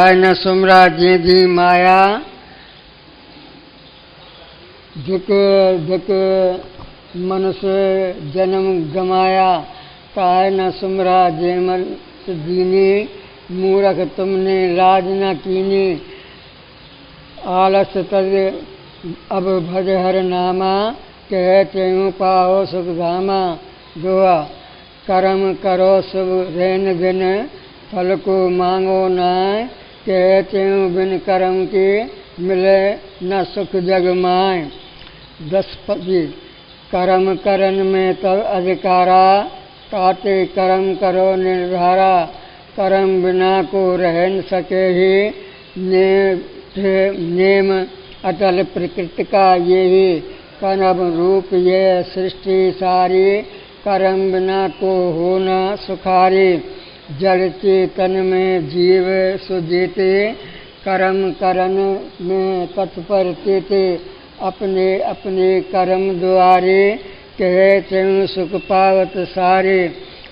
ताय न सुमरा जेदी माया, जिके जिके मनुष्य जन्म गमाया। ताय न सुमरा जेमल दीनी, मूरख तुमने लाज न कीनी। आलस तज अब भज हर नामा, कह त्यों पाओ सुख धामा। दोहा, कर्म करो शुभ रैन बिन, फल को मांगो नाय। कह त्यों बिन कर्म के, मिले न सुख जग माय। 10 पदी। कर्म करन में तब अधिकारा, ताते कर्म करो निर्धारा। कर्म बिना को रह न सके ही, नेम अटल प्रकृति का यही। कनब रूप ये सृष्टि सारी, कर्म बिना को हो न सुखारी। जड़ चेतन में जीव सुजीते, कर्म करन में तत्पर चेते। अपने अपने कर्म द्वारे, कहे त्यों सुख पावत सारे।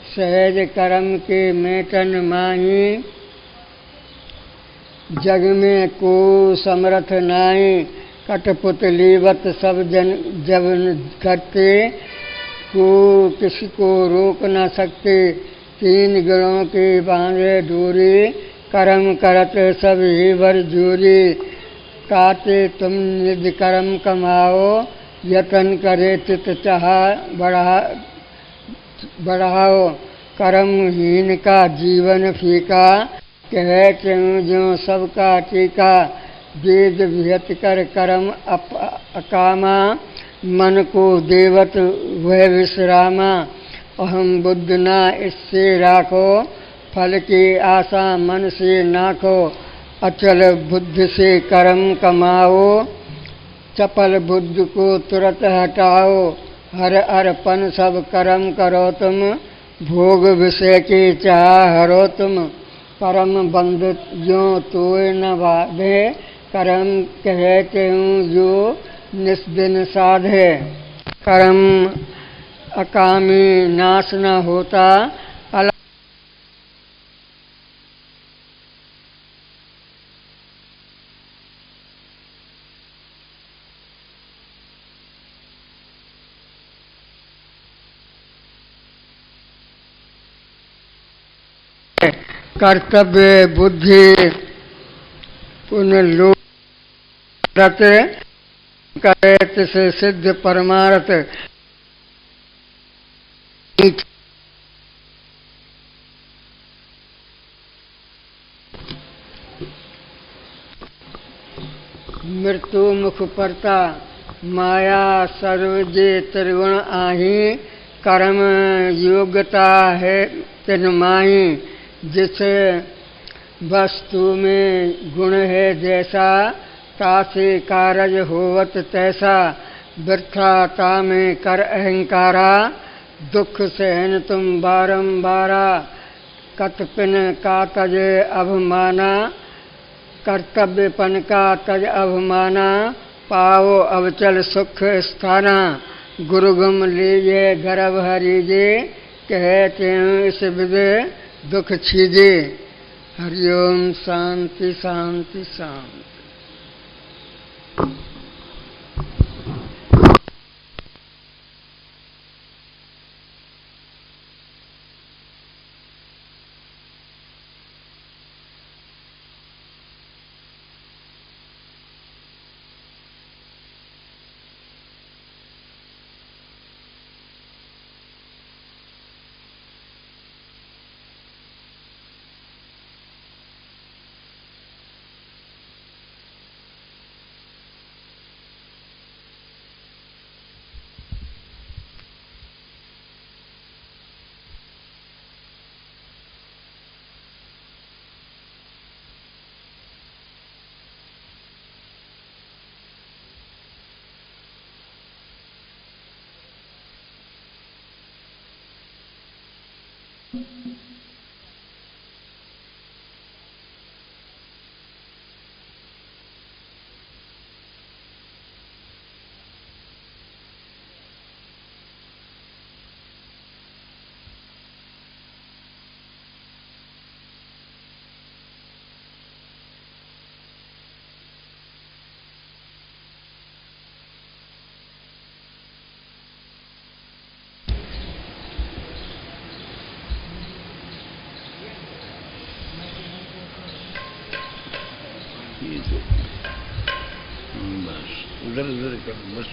सहज कर्म के मेटन माही, जग में को समर्थ नाई। कठपुतलीवत सब जन जब करते, को किसी को रोक न सकते। 3 गणों के बांधे डोरी, कर्म करत सब ही वर जोरी। ताते तुम निज कर्म कमाओ, यतन करे चित चाह बढ़ाओ। कर्महीन का जीवन फीका, कह त्यों ज्यों सबका टीका। वेद विहत कर कर्म अकामा, मन को देवत वह विश्रामा। अहम बुद्ध ना इससे राखो, फल की आशा मन से नाखो। अचल बुद्ध से कर्म कमाओ, चपल बुद्ध को तुरंत हटाओ। हर अर्पण सब कर्म करो तुम, भोग विषय की चाह हरो तुम। कर्म बंध जो तोय न बाधे, कर्म कहते हूँ जो निस्दिन साधे। कर्म अकामी नाश न होता, कर्तव्य बुद्धि पुनर्लोक करे तिसे सिद्ध परमार्थ। मृत्यु मुख परता, माया सर्वजे त्रिगुण आही। कर्म योग्यता है तिन माही, जिस वस्तु में गुण है जैसा, तासे कारज होवत तैसा। वृथा तामे कर अहंकारा, दुख सहन तुम बारंबारा। कतपिन का तज अभिमाना, कर्तव्यपन का तज अभिमाना। पाओ अवचल सुख स्थाना, गुरुगम लीजे गर्भ हरीजे। कहते हैं इस विद दुख छीजे। हरिओम शांति शांति शांति। ये तो बस उधर उधर कर बस।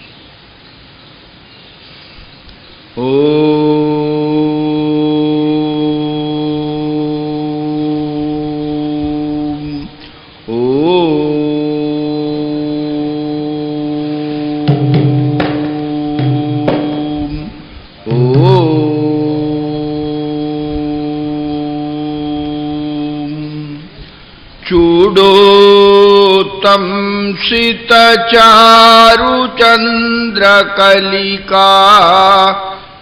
चूडोत्तम सितचारु चंद्रकलिका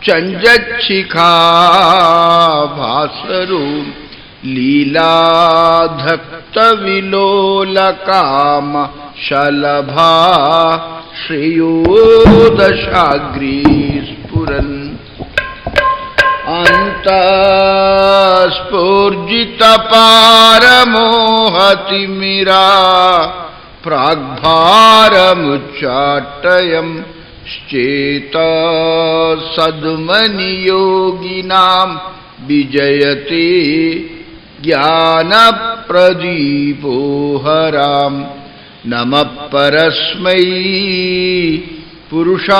चंजच्छिखा भासरु लीलाधक्त विलोलकाम शलभा श्रेयोदशाग्री स्फुरन् अंतस्फूर्जित पारमोहतिमिरा प्राग्भारमुच्चाटयम् श्चेत सद्मनियोगिनां विजयते ज्ञानप्रदीपो हराम् नमः परस्मै पुरुषाय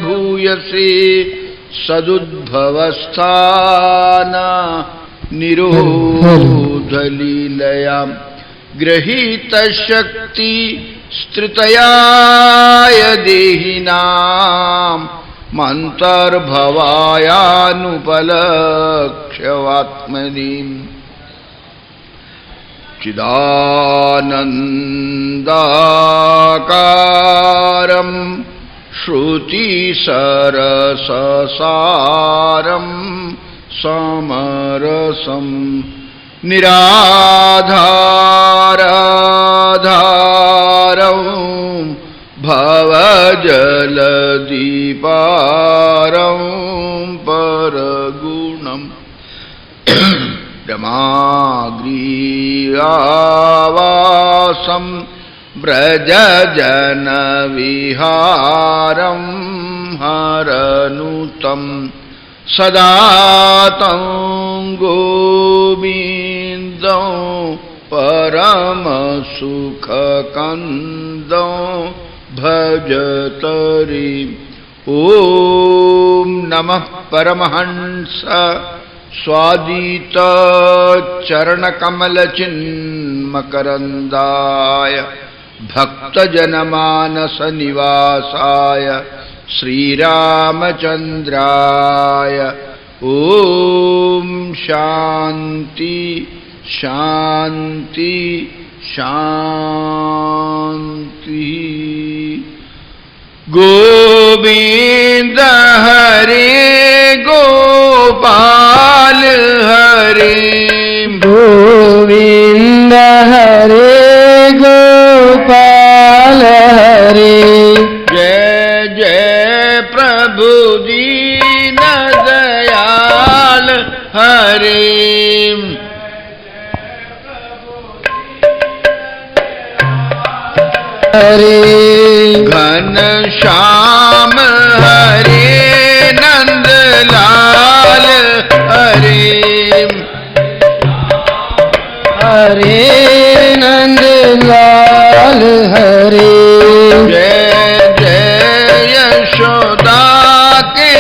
भूयसे सदुद्भवस्थान निरोधलीलयां गृहीतशक्ति स्त्रितयाय देहिनां मन्तर्भवायानुपलक्ष्यवात्मनीम् चिदानन्दाकारं श्रुतिसरससारं समरसं निराधाराधारं भवजलदीपारं परगुणम् ब्रह्माग्रीवासं व्रजजनविहारं हरनुतं सदा तं गोविन्दं परमसुखकन्दं भजतरि। ॐ नमः परमहंस स्वादित चरणकमलचिन्मकरन्दाय भक्तजनमानस निवासाय श्रीरामचन्द्राय ॐ शान्ति शान्ति शान्ति। गोविंद हरे गोपाल हरे गोविंद हरे गोपाल हरे। जय जय प्रभु दीन दयाल हरे। हरे घन श्याम हरे नंदलाल हरे। हरे नंदलाल हरे। जय जय यशोदा के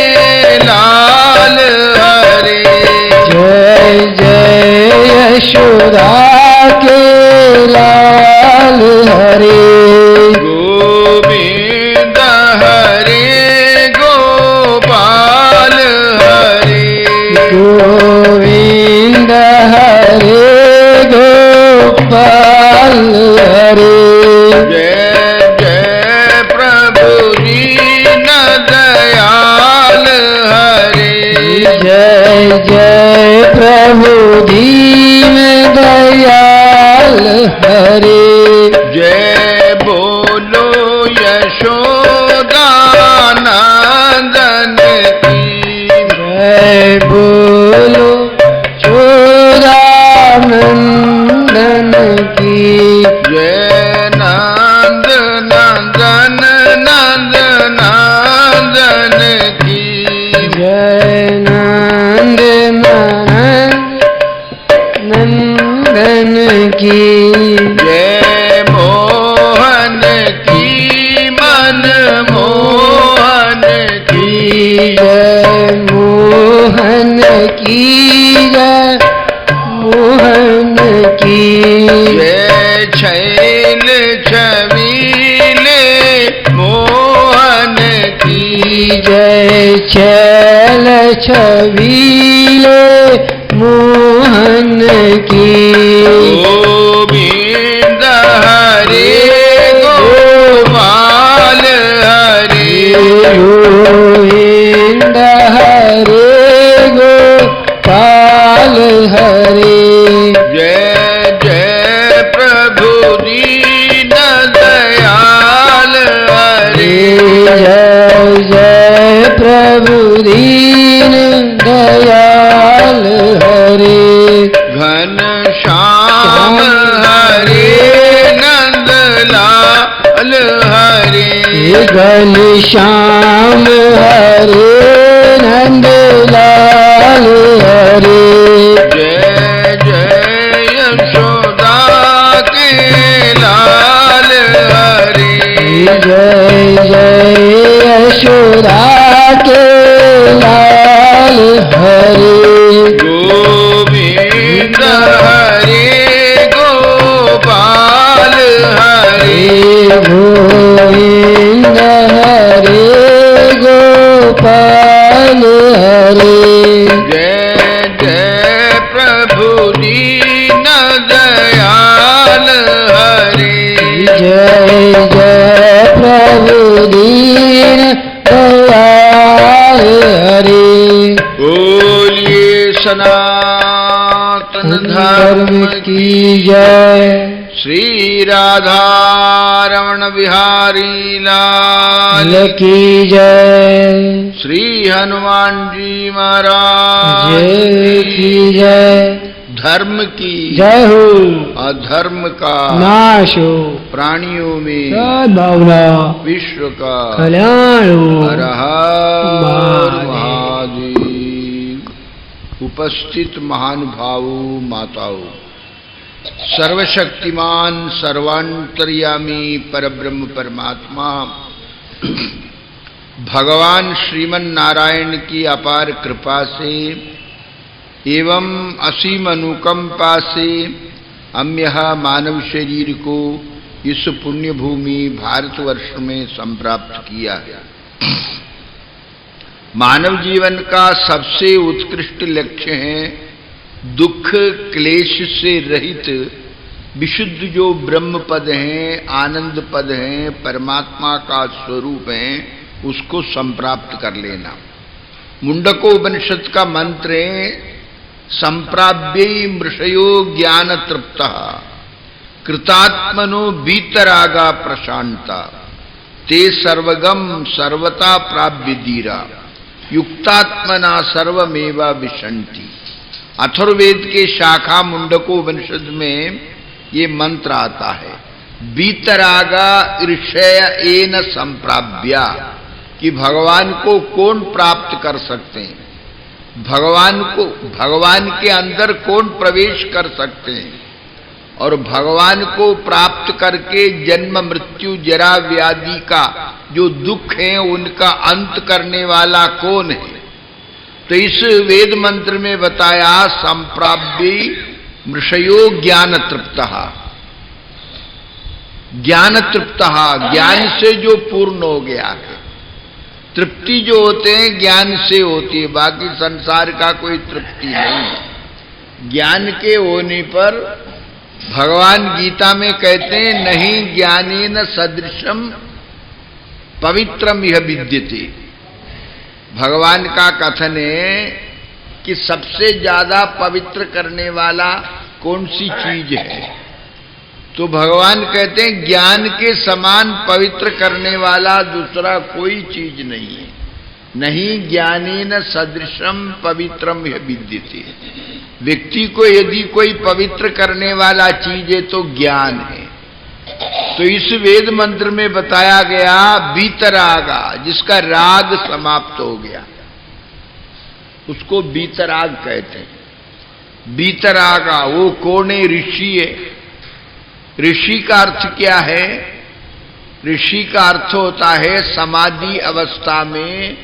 लाल हरे। जय जय यशोदा के लाल हरे। गोविंद हरे गोपाल हरे। गोविंद हरे गोपाल हरे। जय जय प्रभु दीन दयाल हरे। जय जय प्रभु दीन दयाल हरे। जय बोलो यशोदा नंदन की। जय बोलो यशोदानंदन की। जय नंद नंदन नंद नंदन की। जय नंद नंदन मोहन की जय मोहन की मन मोहन की जय मोहन की जय मोहन की जय छैल छबीले मोहन की जय छैल छबीले मोहन की गोविंद हरे गोपाल हरे गोविंद हरे गोपाल हरे जय जय प्रभु दीन दयाल हरे जय जय प्रभु दीन दयाल हरे घन श्याम हरे नंद लाल हरे घन श्याम हरे नंद लाल हरे जय जय यशोदा के लाल हरे जय जय यशोदा के लाल हरे गोविंद हरे गोपाल हरे गोविंद हरे गोपाल हरे जय जय प्रभु दीन दयाल हरे जय जय प्रभु दीन दयाल हरे बोलिए सनातन धर्म की जय श्री राधा रमण बिहारी लाल की जय श्री हनुमान जी महाराज जय की जय धर्म की जय हो अधर्म का नाश हो प्राणियों में सद्भावना विश्व का कल्याण हो हर हर महादेव। उपस्थित महानुभावों माताओं, सर्वशक्तिमान सर्वांतर्यामी परब्रह्म परमात्मा भगवान श्रीमन नारायण की अपार कृपा से एवं असीम अनुकंपा से हम यह मानव शरीर को इस पुण्य भूमि भारतवर्ष में संप्राप्त किया है। मानव जीवन का सबसे उत्कृष्ट लक्ष्य है दुख क्लेश से रहित विशुद्ध जो ब्रह्म पद हैं, आनंद पद हैं, परमात्मा का स्वरूप है, उसको संप्राप्त कर लेना। मुंडकोपनिषद का मंत्र है संप्राप्य मृषयो ज्ञान तृप्ता कृतात्मनो बीतरागा प्रशांता ते सर्वगम सर्वता प्राप्य धीरा युक्तात्मना सर्वमेवा विशंति। अथर्ववेद के शाखा मुंडकोपनिषद में ये मंत्र आता है बीतरागा ईर्ष्य एन संप्राप्या, कि भगवान को कौन प्राप्त कर सकते हैं, भगवान के अंदर कौन प्रवेश कर सकते हैं, और भगवान को प्राप्त करके जन्म मृत्यु जरा व्याधि का जो दुख है उनका अंत करने वाला कौन है। तो इस वेद मंत्र में बताया संप्राप्य मृषयो ज्ञान तृप्तः, ज्ञान तृप्तः ज्ञान से जो पूर्ण हो गया है। तृप्ति जो होते हैं ज्ञान से होती है, बाकी संसार का कोई तृप्ति नहीं। ज्ञान के होने पर भगवान गीता में कहते हैं नहीं ज्ञानेन सदृशम पवित्रम यह विद्यते। भगवान का कथन है कि सबसे ज्यादा पवित्र करने वाला कौन सी चीज है, तो भगवान कहते हैं ज्ञान के समान पवित्र करने वाला दूसरा कोई चीज नहीं है। नहीं ज्ञानेन सदृशम पवित्रम यह विद्यते। व्यक्ति को यदि कोई पवित्र करने वाला चीज है तो ज्ञान है। तो इस वेद मंत्र में बताया गया बीतरागा, जिसका राग समाप्त हो गया उसको बीतराग कहते हैं। बीतरागा वो कौन है? ऋषि है। ऋषि का अर्थ क्या है? ऋषि का अर्थ होता है समाधि अवस्था में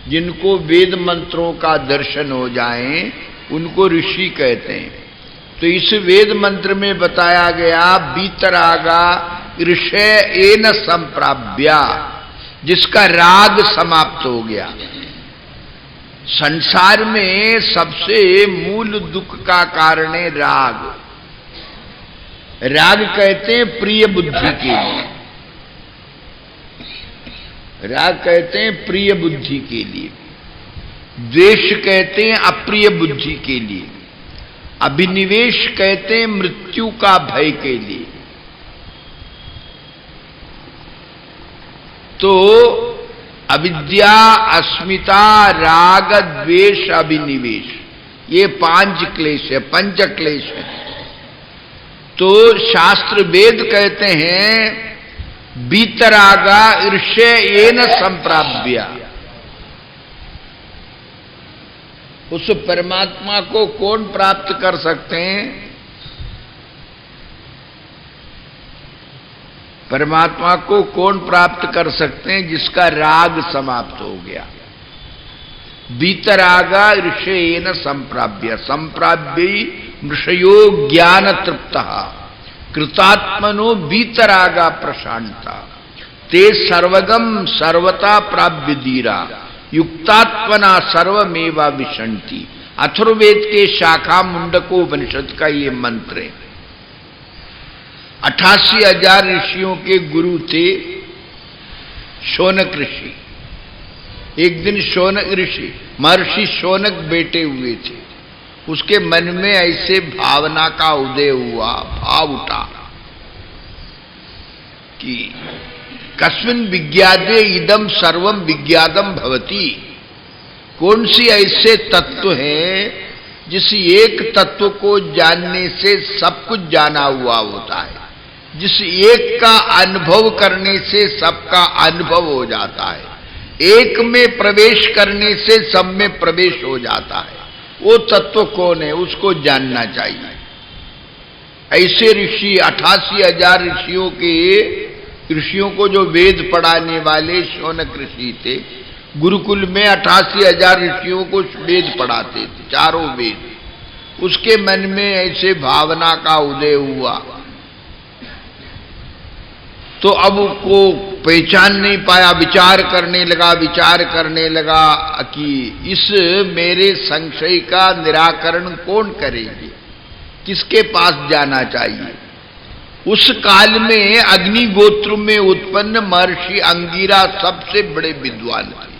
जिनको वेद मंत्रों का दर्शन हो जाए उनको ऋषि कहते हैं। तो इस वेद मंत्र में बताया गया बीतरागा ऋषय एन संप्राप्या, जिसका राग समाप्त हो गया। संसार में सबसे मूल दुख का कारण है राग। राग कहते हैं प्रिय बुद्धि के लिए, राग कहते हैं प्रिय बुद्धि के लिए, द्वेष कहते हैं अप्रिय बुद्धि के लिए, अभिनिवेश कहते हैं मृत्यु का भय के लिए। तो अविद्या, अस्मिता, राग, द्वेष, अभिनिवेश, ये 5 क्लेश है, पंच क्लेश है। तो शास्त्र वेद कहते हैं बीतरागा ईर्ष्येन संप्राप्या। उस परमात्मा को कौन प्राप्त कर सकते हैं? परमात्मा को कौन प्राप्त कर सकते हैं? जिसका राग समाप्त हो गया। बीतरागा ऋषयेन संप्राप्य, संप्राप्य ऋषयो ज्ञान तृप्त कृतात्मनो बीतरागा प्रशांता ते सर्वगम सर्वता प्राप्य धीरा युक्तात्मना सर्वमेवा विशंति। अथर्ववेद के शाखा मुंडकोपनिषद का ये मंत्र है। 88,000 ऋषियों के गुरु थे शौनक ऋषि। एक दिन शौनक ऋषि, महर्षि शौनक बैठे हुए थे। उसके मन में ऐसे भावना का उदय हुआ, भाव उठा कि कस्मिन् विज्ञाते इदम सर्वम विज्ञातम भवति। कौन सी ऐसे तत्व है जिस एक तत्व को जानने से सब कुछ जाना हुआ होता है, जिस एक का अनुभव करने से सबका अनुभव हो जाता है, एक में प्रवेश करने से सब में प्रवेश हो जाता है। वो तत्व कौन है? उसको जानना चाहिए। ऐसे ऋषि 88,000 ऋषियों को जो वेद पढ़ाने वाले शौनक ऋषि थे, गुरुकुल में 88,000 ऋषियों को वेद पढ़ाते थे, चारों वेद। उसके मन में ऐसे भावना का उदय हुआ तो अब को पहचान नहीं पाया, विचार करने लगा कि इस मेरे संशय का निराकरण कौन करेंगे, किसके पास जाना चाहिए। उस काल में अग्निगोत्र में उत्पन्न महर्षि अंगिरा सबसे बड़े विद्वान थे।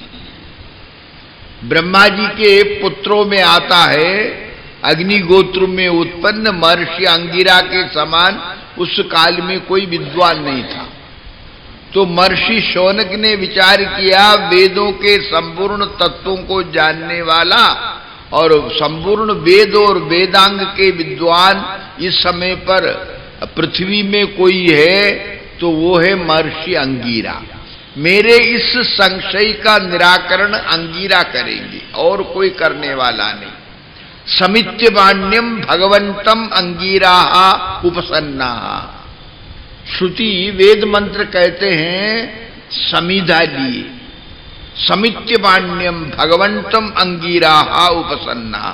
ब्रह्मा जी के पुत्रों में आता है अग्निगोत्र में उत्पन्न महर्षि अंगिरा के समान उस काल में कोई विद्वान नहीं था। तो महर्षि शौनक ने विचार किया, वेदों के संपूर्ण तत्वों को जानने वाला और संपूर्ण वेद और वेदांग के विद्वान इस समय पर पृथ्वी में कोई है तो वो है महर्षि अंगिरा। मेरे इस संशय का निराकरण अंगिरा करेंगे और कोई करने वाला नहीं। समित्यवाण्यम भगवंतम अंगिरा उपसन्ना। श्रुति वेद मंत्र कहते हैं समिधा लिए, समित्यवाण्यम भगवंतम अंगिरा उपसन्ना।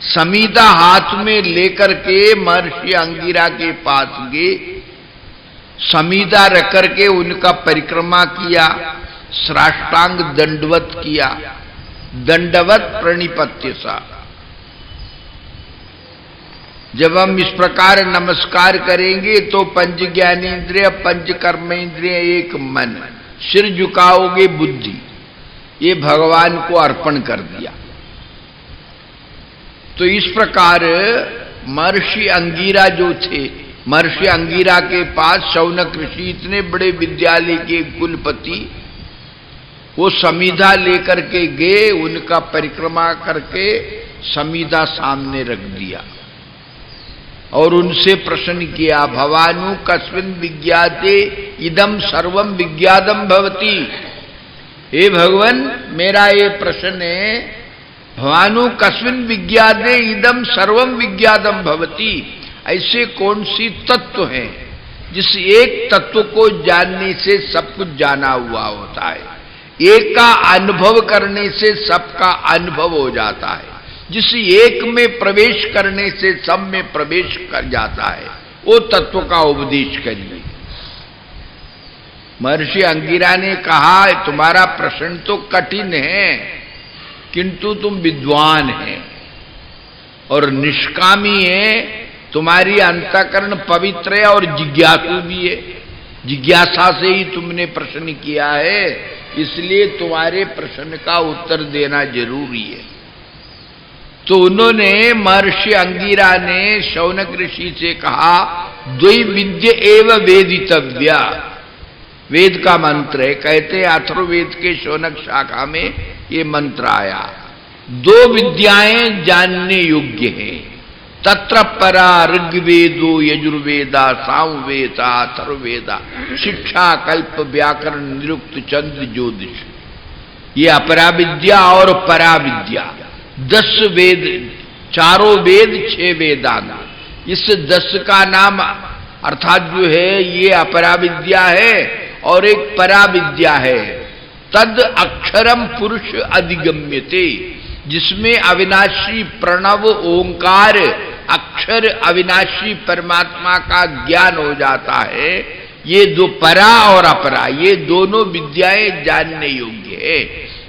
समीधा हाथ में लेकर के महर्षि अंगिरा के पास गए, समीधा रख करके उनका परिक्रमा किया, साष्टांग दंडवत किया, दंडवत प्रणिपत्य सा। जब हम इस प्रकार नमस्कार करेंगे तो पंच ज्ञानेन्द्रिय पंच कर्मेंद्रिय एक मन, सिर झुकाओगे बुद्धि, ये भगवान को अर्पण कर दिया। तो इस प्रकार महर्षि अंगिरा जो थे, महर्षि अंगिरा के पास शौनक ऋषि इतने बड़े विद्यालय के कुलपति, वो समीधा लेकर के गए, उनका परिक्रमा करके समीधा सामने रख दिया और उनसे प्रश्न किया, भवानु कस्मिन् विज्ञाते इदम सर्वम विज्ञातम भवति। हे भगवान, मेरा ये प्रश्न है भवानो कस्मिन् विज्ञाते इदम सर्वम विज्ञातम भवति। ऐसे कौन सी तत्व है जिस एक तत्व को जानने से सब कुछ जाना हुआ होता है, एक का अनुभव करने से सबका अनुभव हो जाता है, जिस एक में प्रवेश करने से सब में प्रवेश कर जाता है, वो तत्व का उपदेश करिए। महर्षि अंगिरा ने कहा, तुम्हारा प्रश्न तो कठिन है किंतु तुम विद्वान हैं और निष्कामी है, तुम्हारी अंतःकरण पवित्र है और जिज्ञासु भी है। जिज्ञासा से ही तुमने प्रश्न किया है, इसलिए तुम्हारे प्रश्न का उत्तर देना जरूरी है। तो उन्होंने, महर्षि अंगिरा ने शौनक ऋषि से कहा, द्वि विद्य एव वेदितव्या। वेद का मंत्र है, कहते हैं अथर्ववेद के शौनक शाखा में ये मंत्र आया। दो विद्याएं जानने योग्य हैं, तत्र परा ऋग्वेदो यजुर्वेदा सामवेदा अथर्ववेदा शिक्षा कल्प व्याकरण निरुक्त चंद्र ज्योतिष। ये अपरा विद्या और परा विद्या, 10 वेद, चारों वेद 6 वेदांग। इस 10 का नाम अर्थात जो है ये अपरा विद्या है और एक परा विद्या है। तद अक्षरम पुरुष अधिगम्यते, जिसमें अविनाशी प्रणव ओंकार अक्षर अविनाशी परमात्मा का ज्ञान हो जाता है। ये दो परा और अपरा, ये दोनों विद्याएं जानने योग्य है।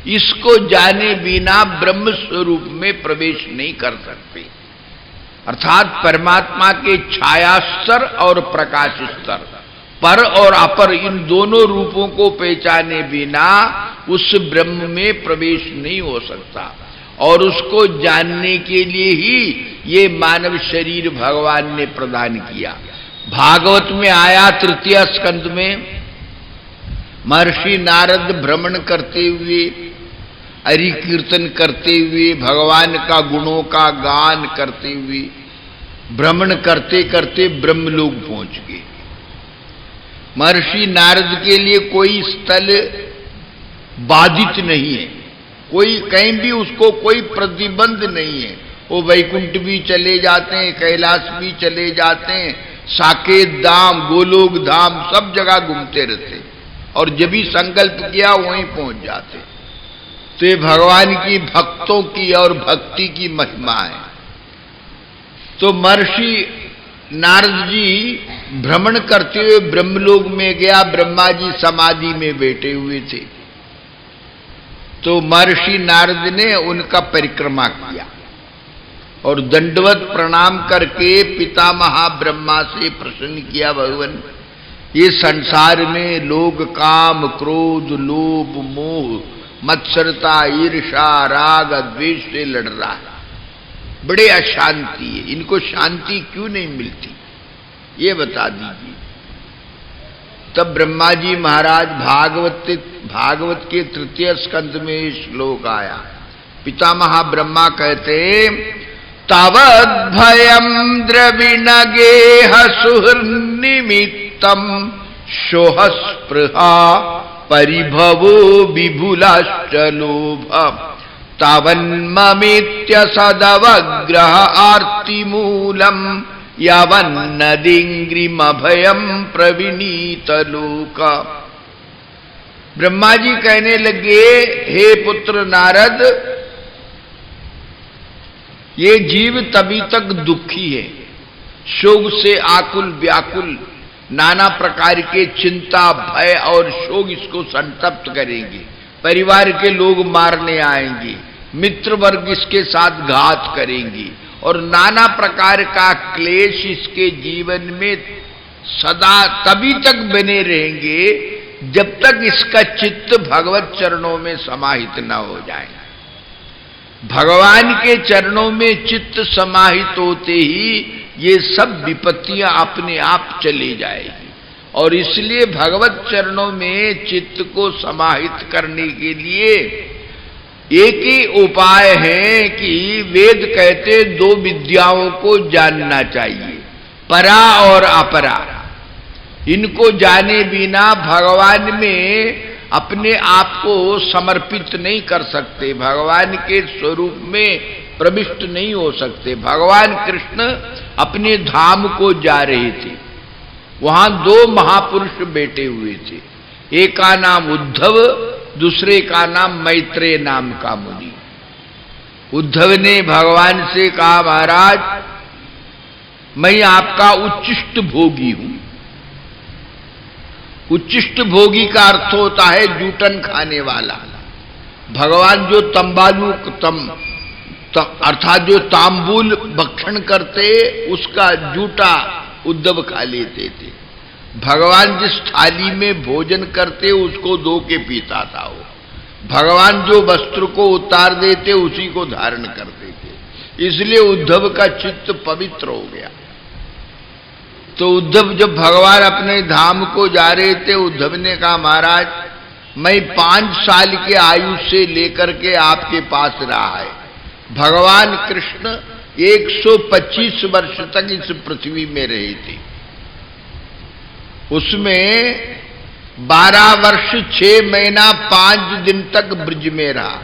इसको जाने बिना ब्रह्म स्वरूप में प्रवेश नहीं कर सकते। अर्थात परमात्मा के छाया स्तर और प्रकाश स्तर, पर और अपर, इन दोनों रूपों को पहचाने बिना उस ब्रह्म में प्रवेश नहीं हो सकता। और उसको जानने के लिए ही ये मानव शरीर भगवान ने प्रदान किया। भागवत में आया 3 स्कंद में, महर्षि नारद भ्रमण करते हुए, हरि कीर्तन करते हुए, भगवान का गुणों का गान करते हुए, भ्रमण करते करते ब्रह्मलोक पहुंच गए। महर्षि नारद के लिए कोई स्थल बाधित नहीं है, कोई कहीं भी उसको कोई प्रतिबंध नहीं है। वो वैकुंठ भी चले जाते हैं, कैलाश भी चले जाते हैं, साकेत धाम, गोलोक धाम, सब जगह घूमते रहते और जब भी संकल्प किया वहीं पहुंच जाते। तो ये भगवान की भक्तों की और भक्ति की महिमा है। तो महर्षि नारद जी भ्रमण करते हुए ब्रह्मलोक में गया। ब्रह्मा जी समाधि में बैठे हुए थे, तो महर्षि नारद ने उनका परिक्रमा किया और दंडवत प्रणाम करके पितामह ब्रह्मा से प्रश्न किया, भगवान ये संसार में लोग काम क्रोध लोभ मोह मत्सरता ईर्षा राग द्वेष से लड़ रहा है, बड़े अशांति है, इनको शांति क्यों नहीं मिलती, ये बता दीजिए। तब ब्रह्मा जी महाराज भागवत के 3 स्कंद में श्लोक आया। पितामह ब्रह्मा कहते, तावद् भयं द्रविणगेह सुहृन्निमित्तं शोह स्पृहा परिभवो विभुलाश्च लोभ तावन्ममित्य सदवग्रह आर्तिमूलम् यावन्नदिंग्रिमभयं प्रविनीत लोक। ब्रह्मा जी कहने लगे, हे पुत्र नारद, ये जीव तभी तक दुखी है, शोक से आकुल व्याकुल, नाना प्रकार के चिंता भय और शोक इसको संतप्त करेंगे। परिवार के लोग मारने आएंगे, मित्र वर्ग इसके साथ घात करेंगे और नाना प्रकार का क्लेश इसके जीवन में सदा तभी तक बने रहेंगे जब तक इसका चित्त भगवत चरणों में समाहित न हो जाए। भगवान के चरणों में चित्त समाहित होते ही ये सब विपत्तियां अपने आप चली जाएगी। और इसलिए भगवत चरणों में चित्त को समाहित करने के लिए एक ही उपाय है कि वेद कहते 2 विद्याओं को जानना चाहिए, परा और अपरा। इनको जाने बिना भगवान में अपने आप को समर्पित नहीं कर सकते, भगवान के स्वरूप में प्रविष्ट नहीं हो सकते। भगवान कृष्ण अपने धाम को जा रहे थे, वहां दो महापुरुष बैठे हुए थे, एक का नाम उद्धव, दूसरे का नाम मैत्रेय नाम का मुनि। उद्धव ने भगवान से कहा, महाराज मैं आपका उच्चिष्ट भोगी हूं। उच्चिष्ट भोगी का अर्थ होता है जूठन खाने वाला। भगवान जो तंबालू अर्थात जो तांबूल भक्षण करते उसका जूठा उद्धव खा लेते थे। भगवान जिस थाली में भोजन करते उसको धो के पीता था वो। भगवान जो वस्त्र को उतार देते उसी को धारण करते थे, इसलिए उद्धव का चित्त पवित्र हो गया। तो उद्धव जब भगवान अपने धाम को जा रहे थे, उद्धव ने कहा, महाराज मैं 5 साल के आयु से लेकर के आपके पास रहा है। भगवान कृष्ण 125 वर्ष तक इस पृथ्वी में रहे थे, उसमें 12 वर्ष 6 महीना 5 दिन तक ब्रज में रहा।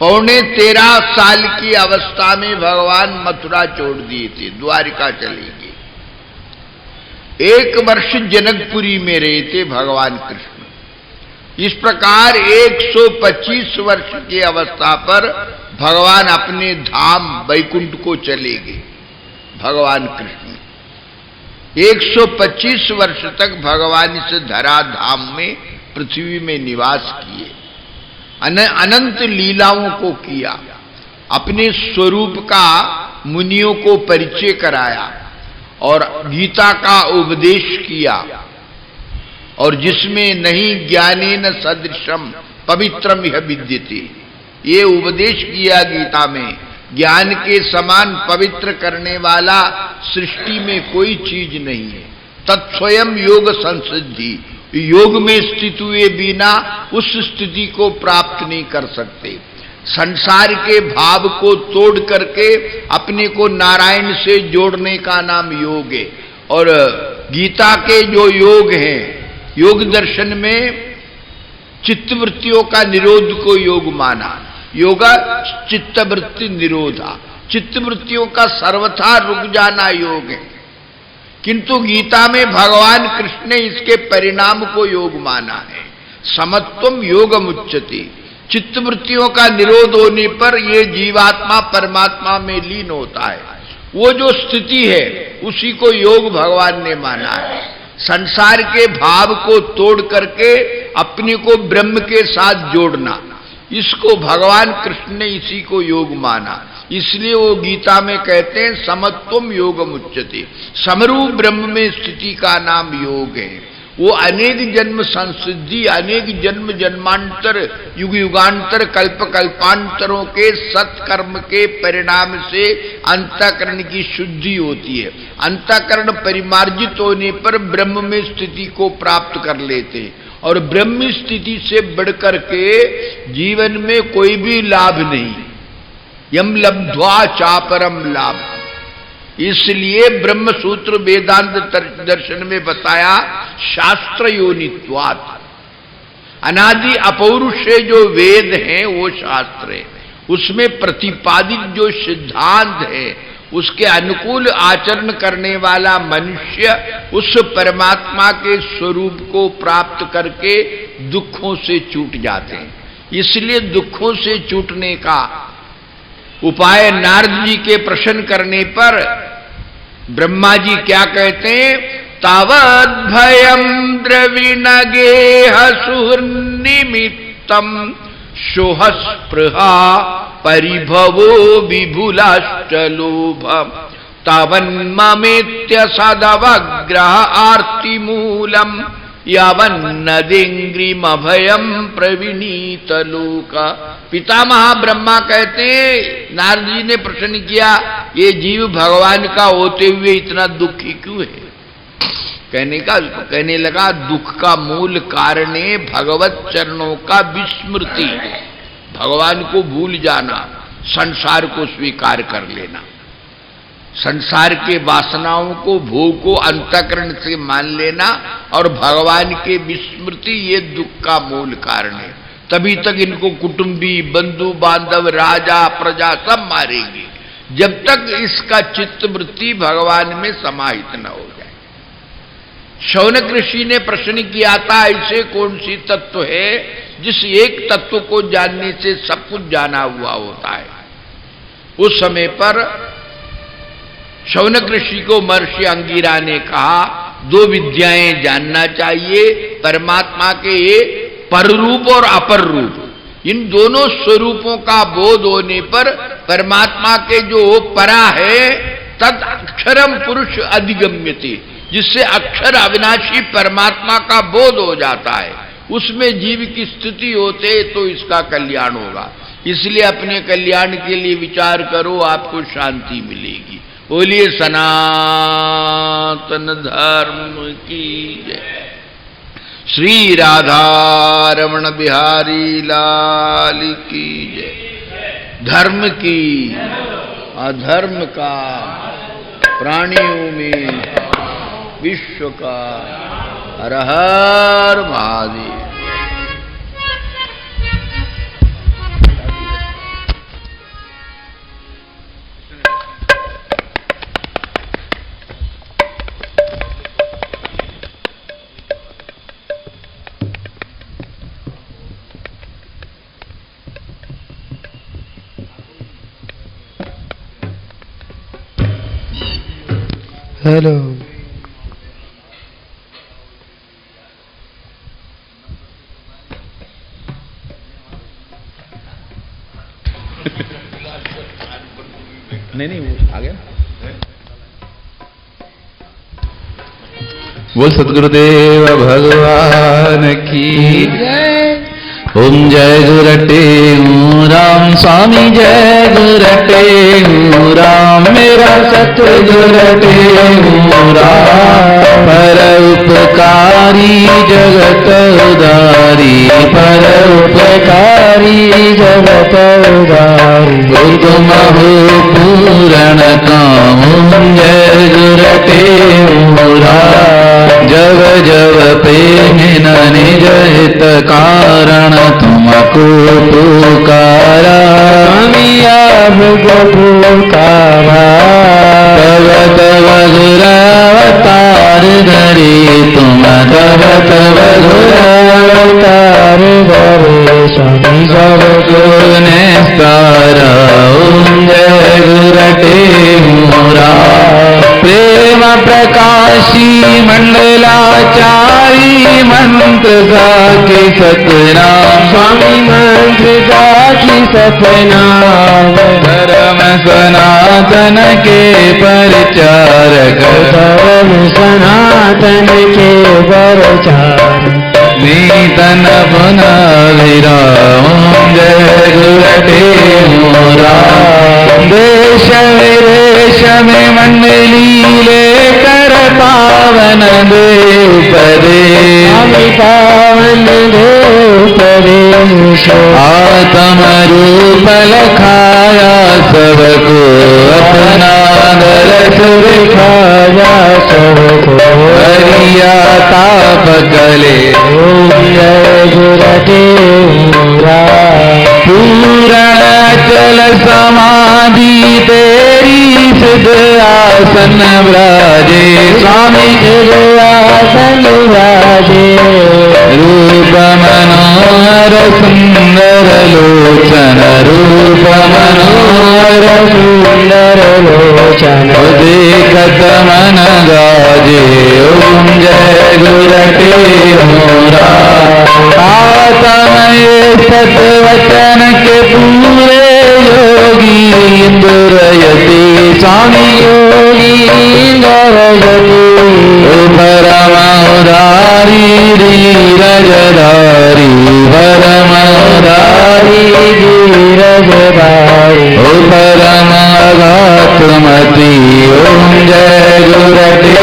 पौने 13 साल की अवस्था में भगवान मथुरा छोड़ दिए थे, द्वारिका चले गए। 1 वर्ष जनकपुरी में रहे थे भगवान कृष्ण। इस प्रकार 125 वर्ष की अवस्था पर भगवान अपने धाम वैकुंठ को चले गए। भगवान कृष्ण 125 वर्ष तक भगवान इस धरा धाम में पृथ्वी में निवास किए, अनंत लीलाओं को किया, अपने स्वरूप का मुनियों को परिचय कराया और गीता का उपदेश किया, और जिसमें नहीं ज्ञानेन सदृशम पवित्रम यह विद्यते, ये उपदेश किया गीता में। ज्ञान के समान पवित्र करने वाला सृष्टि में कोई चीज नहीं है। तत्स्वयं योग संसिद्धि, योग में स्थित हुए बिना उस स्थिति को प्राप्त नहीं कर सकते। संसार के भाव को तोड़ करके अपने को नारायण से जोड़ने का नाम योग है। और गीता के जो योग हैं, योग दर्शन में चित्तवृत्तियों का निरोध को योग माना। योगा चित्तवृत्ति निरोधा, चित्तवृत्तियों का सर्वथा रुक जाना योग है। किंतु गीता में भगवान कृष्ण ने इसके परिणाम को योग माना है। समत्वम योगमुच्यते, चित्तवृत्तियों का निरोध होने पर यह जीवात्मा परमात्मा में लीन होता है। वो जो स्थिति है उसी को योग भगवान ने माना है। संसार के भाव को तोड़ करके अपने को ब्रह्म के साथ जोड़ना, इसको भगवान कृष्ण ने इसी को योग माना। इसलिए वो गीता में कहते हैं समत्वम योगमुच्यते, समरूप ब्रह्म में स्थिति का नाम योग है। वो अनेक जन्म संसिद्धि, अनेक जन्म जन्मांतर, युग युगांतर, कल्प कल्पांतरों के सत्कर्म के परिणाम से अंतःकरण की शुद्धि होती है। अंतःकरण परिमार्जित होने पर ब्रह्म में स्थिति को प्राप्त कर लेते हैं, और ब्रह्म स्थिति से बढ़कर के जीवन में कोई भी लाभ नहीं। यम लब्ध्वा चापरम लाभ, इसलिए ब्रह्म सूत्र वेदांत दर्शन में बताया शास्त्र योनित्वात्, अनादि अपौरुष जो वेद हैं वो शास्त्र है। उसमें प्रतिपादित जो सिद्धांत है उसके अनुकूल आचरण करने वाला मनुष्य उस परमात्मा के स्वरूप को प्राप्त करके दुखों से छूट जाते हैं। इसलिए दुखों से छूटने का उपाय नारद जी के प्रश्न करने पर ब्रह्मा जी क्या कहते हैं, तावद भयम द्रविणगेह सुहृन्निमित्तम शोहस्पृहा परिभवो विभुलाश्च लोभम तावन्ममेत्य सदवग्रह आर्तिमूलम यावन्नदेंग्रिमभयम प्रविनीत लोक। पितामह ब्रह्मा कहते हैं, नारद जी ने प्रश्न किया, ये जीव भगवान का होते हुए इतना दुखी क्यों है? कहने लगा दुख का मूल कारण है भगवत चरणों का विस्मृति, भगवान को भूल जाना, संसार को स्वीकार कर लेना। संसार के वासनाओं को, भोग को अंतःकरण से मान लेना और भगवान के विस्मृति, ये दुख का मूल कारण है। तभी तक इनको कुटुंबी, बंधु बांधव, राजा प्रजा सब मारेंगे, जब तक इसका चित्त वृत्ति भगवान में समाहित न हो जाए। शौनक ऋषि ने प्रश्न किया था, ऐसे कौन सी तत्व है जिस एक तत्व को जानने से सब कुछ जाना हुआ होता है। उस समय पर शौनक ऋषि को महर्षि अंगिरा ने कहा, दो विद्याएं जानना चाहिए, परमात्मा के पररूप और अपर रूप। इन दोनों स्वरूपों का बोध होने पर परमात्मा के जो परा है तद अक्षरम पुरुष अधिगम्यते, जिससे अक्षर अविनाशी परमात्मा का बोध हो जाता है, उसमें जीव की स्थिति होते तो इसका कल्याण होगा। इसलिए अपने कल्याण के लिए विचार करो, आपको शांति मिलेगी। बोलिए सनातन धर्म की जय। श्री राधा रमण बिहारी लाल की जय। धर्म की, अधर्म का, प्राणियों में विश्व का। हर हर महादेव। हेलो। नहीं वो आ गया। बोल सतगुरुदेव भगवान की जय। ओम जय गुरटे राम स्वामी, जय गुरटे राम मेरा सतगुरटे राम। पर उपकारी जगत उदारी, पर उपकारी जगत उदारी। तुम हो पूरण काम, जय गुरटे राम। जब जब प्रेम निज हित कारण, तुमको पुकारा स्वामी आपको पुकारा। तब तब गुरावतार धरे, तुम तब तब गुरावतार धरे स्वामी सबको निस्तारा। ओम जय गुरटे प्रेम प्रकाशी मंडलाचारी, मंत्र साखी सतनाम स्वामी, मंत्र साखी सतनाम। धर्म सनातन के परिचारक, धर्म सनातन के परिचारक। नीतन पुनः विराम, जय गुरटे राम। देश विदेश में मंडली लेकर पावन देव पदेश, पावन देव पदेश। आत्म रूप लखाया सबको, अपना दरस दिखाया सबको। हरिया ताप गले, ओम जय गुरटे राम। पूर्ण चल समाधि तेरी, सिद्ध आसन विराजे स्वामी, सिद्ध आसन विराजे। रूप मनोहर सुंदर लोचन, रूप मनोहर सुंदर लोचन। देखत मन गाजे, ओम जय गुरटे राम। आत्मये सतवचन के पूरे योगी, इंद्रयति स्वामी योगी इंद्रयति। परम उदारी धीरजधारी, परम उदारी धीरजधारी। परम अगातमति, ओम जय गुरटे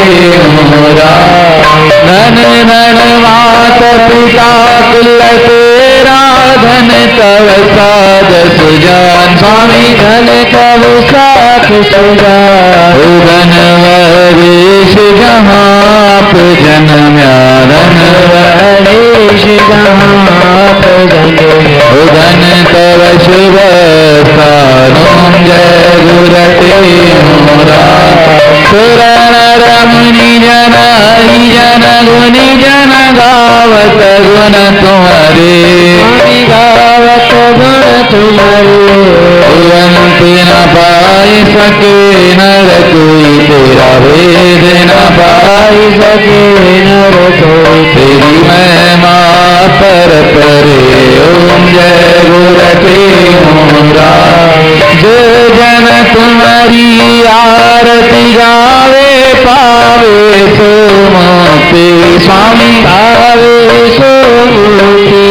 राम। धन धन मात पिता कुल तेरा, धन तव साध सुजान स्वामी, धन तव साध राख सुजा उदन वरेश जहाँ आप जन्म्यारन वरेश जहाँ आप जन्म्या उदन तव शुभ स्थानों जय गुरते मोरा सुरन रमणी जन हरि जन गुनि जन गावत गुण तुम्हारे गावत गुण तुम्हारे अंत न पाई सके नर कोई तेरा वेद न पाई सके नर कोई तेरी महिमा पर परे ओम जय गुरते मोरा जो जन तुम्हारी आरती गावे पावे सो मोती स्वामी पावे सो मोती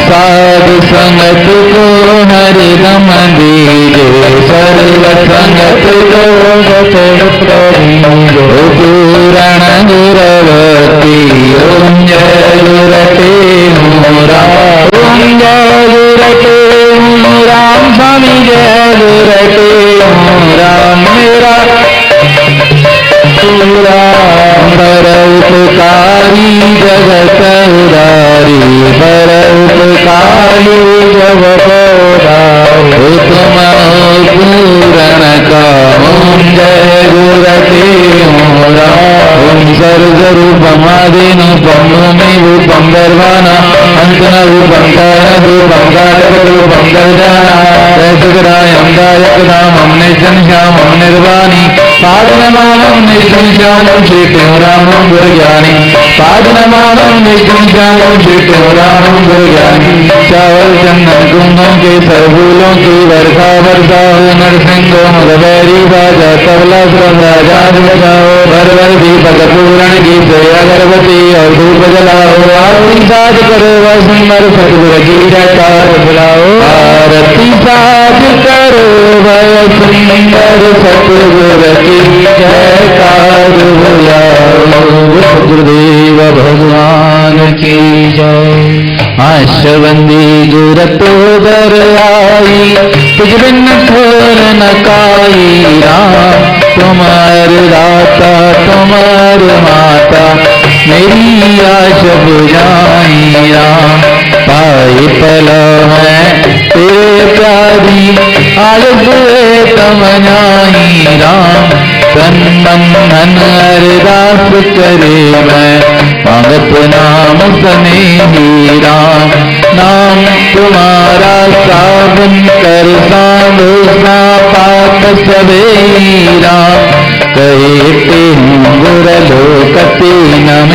साधु संगत को हरिदम दीजे सर्व संगत को पूरण गुरवती ओम जय गुरते मोरा ओम जय गुरते राम स्वामी जय गुरते मोरा मेरा पर उपकारी जगत उदारी पर उपकारी जगत उदारी तुम पूरण का ओम जय गुरते मोरा ओम सर्व रूपम आदिन भूमि रूपम दर्वाना अंतन रूपम कारण रूपम कारक रूपम दर्जना जयसुरायम दायक नामम निजन श्यामम निर्वाणी पादनमानं निजं श्यामं श्रीकृष्ण रामं गुरुज्ञानी पादनमानं निजं श्यामं श्रीकृष्ण रामं गुरुज्ञानी चावल चंदन कुंभों के सरफूलों की वर्षा वर्षा हो नरसिंह मधुबैरी राजा तबला श्रम राजा बजाओ भर भर दीपक पूरण की से अगरबत्ती और धूप जलाओ आरती साज करो वह सुंदर सतगुर की जयकार बुलाओ आरती साज करो वह सुंदर सतगुर की जयकार बुलाओ गुरुदेव भगवान की जय आशवंदी गुरतोदर आई तुझ बिन थोर न काई राम तुम्हार दाता तुम्हार माता मेरी आश बुझाई राम पाई पला मैं तेरे प्यारी आज हुए तमनाई राम तन मन धन अरदास करे मैं भगत नाम सने ही राम नाम तुम्हारा सावन कर साधु सा पाप सबे राम कहते हूँ गुर लोकती नम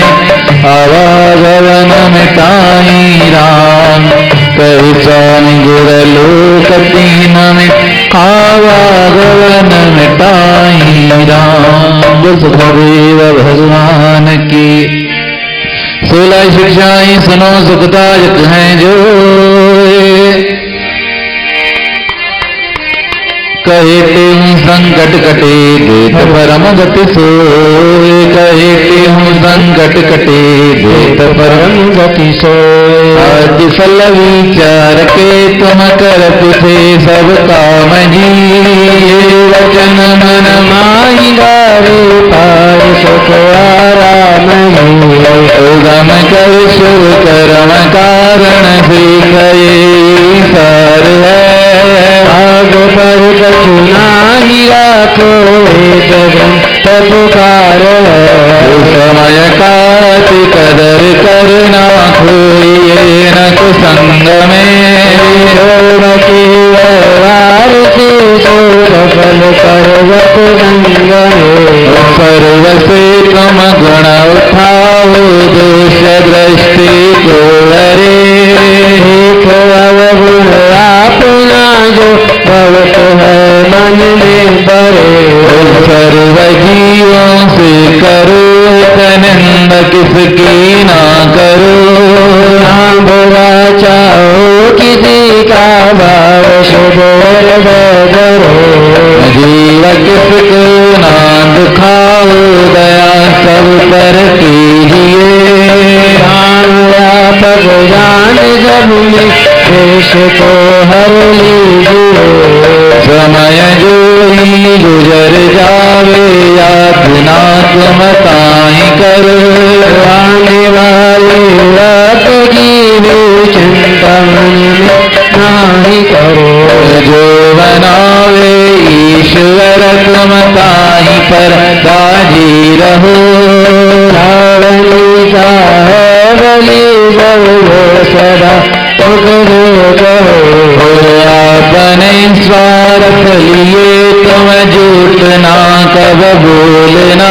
आवागवन मिटाई राम कही स्वामी गुर लोकती नम आवागवन मिटाई राम सुखदेव भगवान की 16 शिक्षाएं सुनो सुखदायक हैं जो कहते हूँ संकट कटे देत परम गति सोए कहते हूँ संकट कटे देत परम गति सोए आज सल विचार के तुम कर पुछे सब काम जी वचन मन माई गारे पार सुख आराम गम कर शुभ कर्म कारण श्री कये सर है आग पर कछु नाही राखो पुकार समय काति कदर करना खोइए न कुसंग में व्यवहार से सफल पर्वत संग सर्व से तुम गुण उठाओ दोष दृष्टि को हरे अवगुण अपना जो भवत है मन में बरे सर्व जीवों से करो निंद किसकी ना करो ना बुरा चाहो किसी का भाव शुभ करो जीव किसको ना दुखाओ दया सब पर कीजिए व्यापक जान जब देश को हर लीजिए समय जो कोई गुजर जावे याद ना तुम ताई करो आने वाले रात की भी चिंता मन में नाही करो जो बनावे ईश्वर तुम ताई पर बाजी रहो रावणी साहबली गो सदा अपने स्वार्थ लिए तुम झूठ ना कब बोलना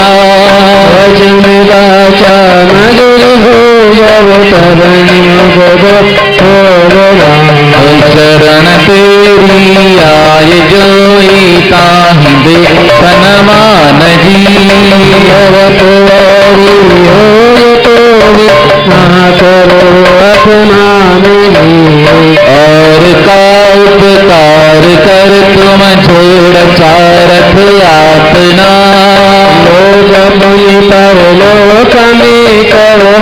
वचन वाचा मधुर हो जब तरणी शरण तेरी आय जोई ताहि दे सनमान जी ना करो अपना और का उपकार कर तुम छोड़ सारथ अपना लोग मुनि पर लोक में करो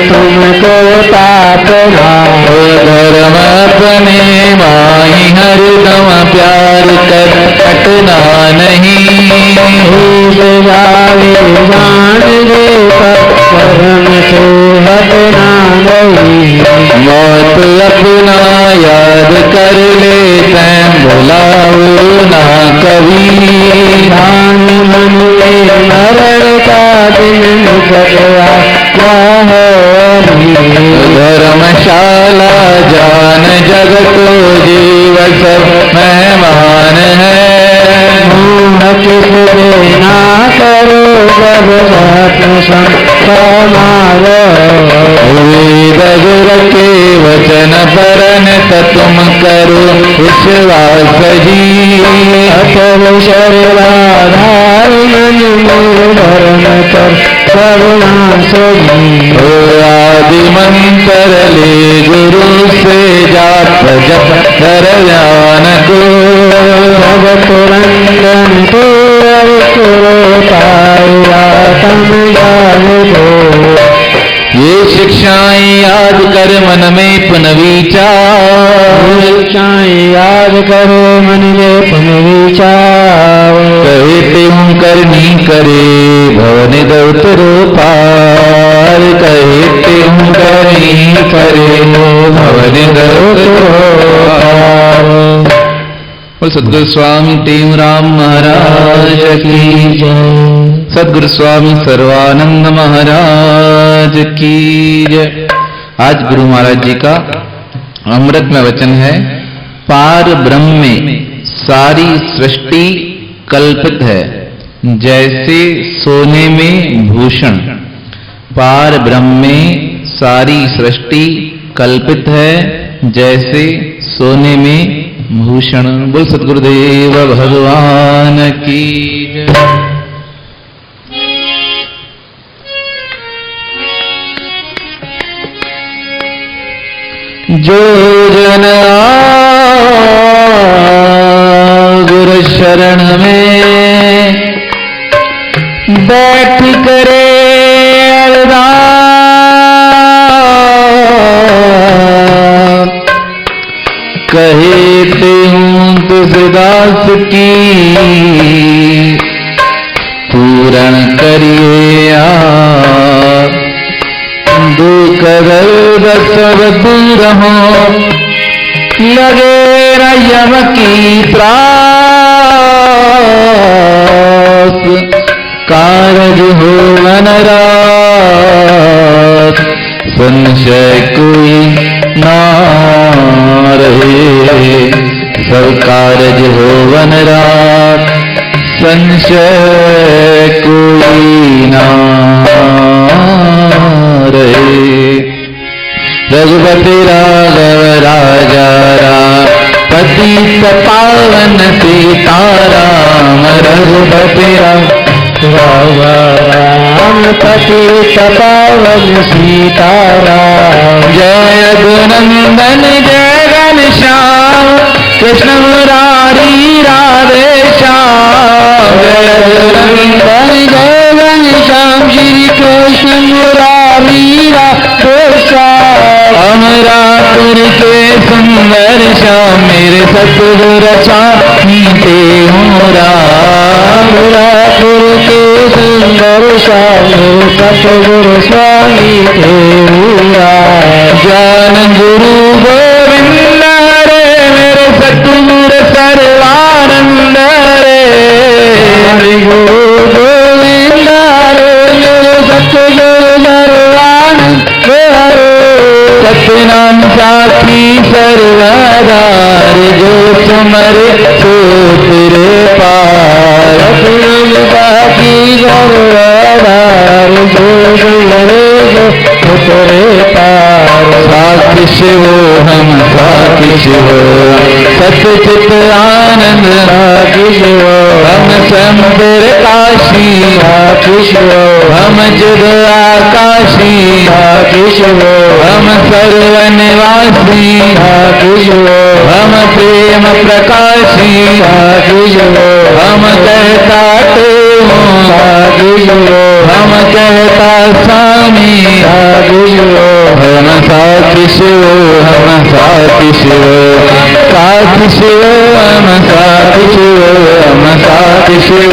तुमको तापना धर्म अपने माही हरदम प्यार कर हटना नहीं जावे जान गे कर्म से हटना नहीं मौत अपना याद कर ले तैं बुलाओ ना कभी धान मन में मरण का दिन निकला धर्मशाला जान जगत जीव सब मेहमान है किस देना करो जब समारो वेद के वचन परन तुम करो विश्वास जी असल शर्वाधार मन में धर्म कर करुणा आदि मंत्र ले गुरु से जाप जप कर ज्ञान को भगत रंजन को पाया तम ज्ञान को ये शिक्षाएं याद कर मन में पुनः विचार शिक्षाएं याद करो मन में पुनः विचार कहते हूँ करनी करे भवन दौतरो पार कहते हूँ करनी करे भवन दौतरो पार। सदगुरु स्वामी टेमराम महाराज की जय। सदगुरु स्वामी सर्वानंद महाराज की जय। आज गुरु महाराज जी का अमृत में वचन है, पार ब्रह्म में सारी सृष्टि कल्पित है जैसे सोने में भूषण। पार ब्रह्म में सारी सृष्टि कल्पित है जैसे सोने में भूषण। बोल सतगुरुदेव भगवान की जय। जो जन गुरु शरण में बैठ करे अरदास, कहते हूँ तुझदास की पूर्ण करिए आप। दुख दर्द सब दूर हो लगे यम की त्रास, कारज हो अनरात संशय कोई ना रहे। सब कारज हो अनरात संशय कोई ना रहे। रघुपति राघव राजा राम पतित पावन सीताराम। रघुपति राघव राम पतित पावन सीताराम। जय गुणनंदन जय घनश्याम कृष्ण मुरारी राधे श्याम। जय गुणनंदन जय घनश्याम श्री कृष्ण मुरारी राधे श्याम। अमरापुर के सुंदर श्याम मेरे सतगुर स्वामी ते हूँ राम। रापुर के सुंदर श्याम सतगुर स्वामी ते हूँ राम। ज्ञान गुरु गोविंद रे मेरे सतगुर सर्वानंद रे। हरि गुरु गोविंद रे मेरे सतगुर सर्वानंद रे। सतनाम साखी सर्वदार जो सुमरे सो तेरे पार। सतनाम साखी सर्वदार जो सुमरे सो तेरे पार। साखी शिव हम साखी शिव सतचित आनंद साखी शिव। हम समुद्र काशी साखी शिव। हम जग आकाशी साखी शिव। हम सर्व निवासी साखी शिव। हम प्रेम प्रकाशी साखी शिव। हम कहता तो साखी शिव। हम कहता स्वामी साखी शिव। हम साखी शिव हम साखी शिव साखी शिव। हम साखी शिव हम साखी शिव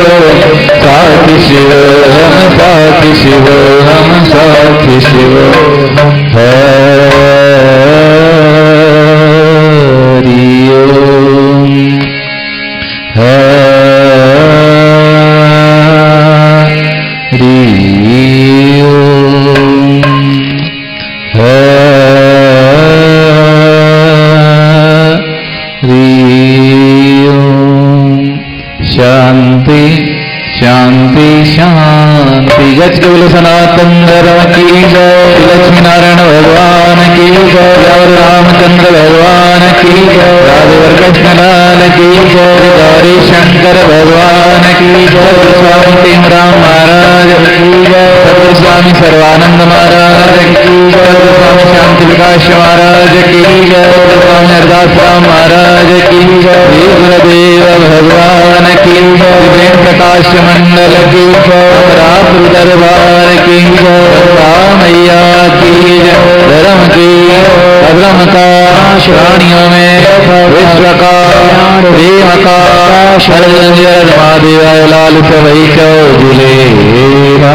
साखी शिव। हम साखी शिव हम साखी शिव। हरि ओम हरि ओम हरि ओम। शांति शांति शांति। गज के बोलो सनातन धर्म की जय। लक्ष्मी नारायण भगवान की जय। और रामचंद्र भगवान की जय। राधेवर कृष्ण लाल की जय। गौरी शंकर भगवान की जय। स्वामी भीमराव महाराज की जय। सतगुरु स्वामी सर्वानंद महाराज की जय। स्वामी शांति विकास महाराज की जय। स्वामी हरदास राम महाराज की जय। गुरुदेव भगवान की जय। प्रेम प्रकाश मंडल की जय। रापुर दरबार की जय। मैया की जय। धर्म की अधर्म का प्राणियों में विश्व का प्रेम का महादेव लाल सवई को जुलेगा।